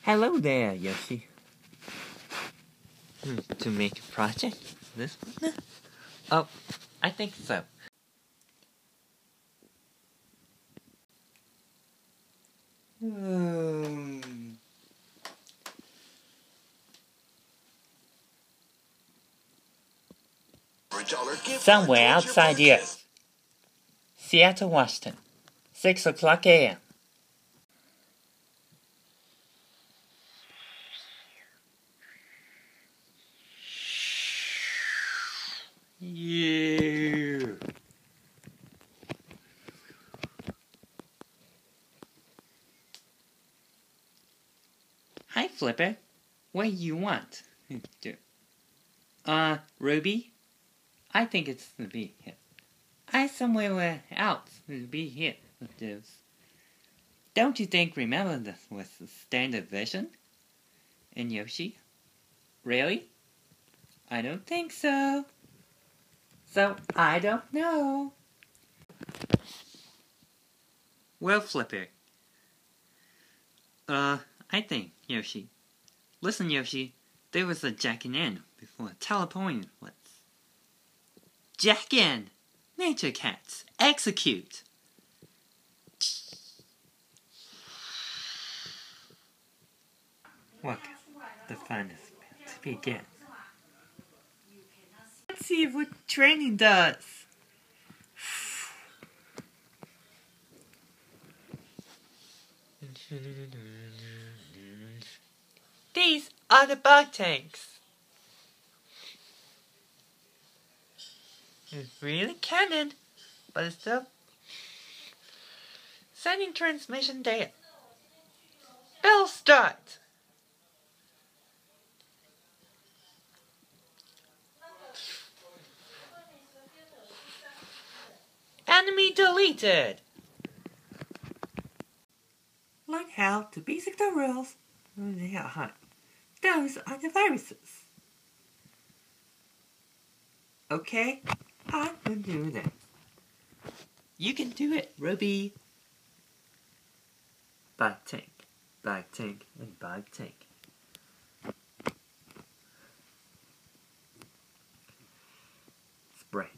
Hello there, Yoshi. To make a project? This one? Oh, I think so. Somewhere outside here. Seattle, Washington. 6 o'clock a.m. Yeah. Hi, Flipper. What do you want? Ruby? I think it's the bee here. I somewhere else the bee here. Don't you think remember this was the standard vision? And Yoshi? Really? I don't think so. So, I don't know. Well, Flipper. I think, Yoshi. Listen, Yoshi. There was a jack-in before teleporting was. Jack-in! Nature cats, execute! Look, the fun is about to begin. Let's see what training does. These are the bug tanks. It's really cannon, but it's still sending transmission data. Bell start. Enemy deleted. Learn how to basic the rules. Those are the viruses. Okay, I will do that. You can do it, Ruby. Bug tank, and bug tank. Spray.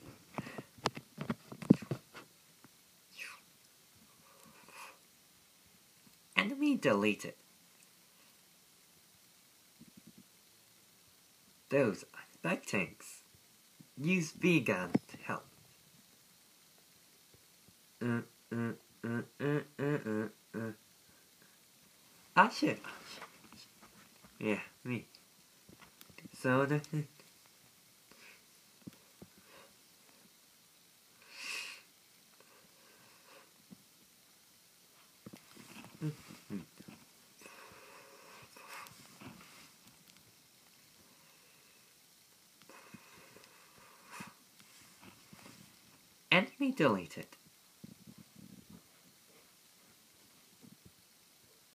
Enemy deleted. Those are bug tanks. Use V-gun to help. I should. Yeah, me. So the. Enemy deleted.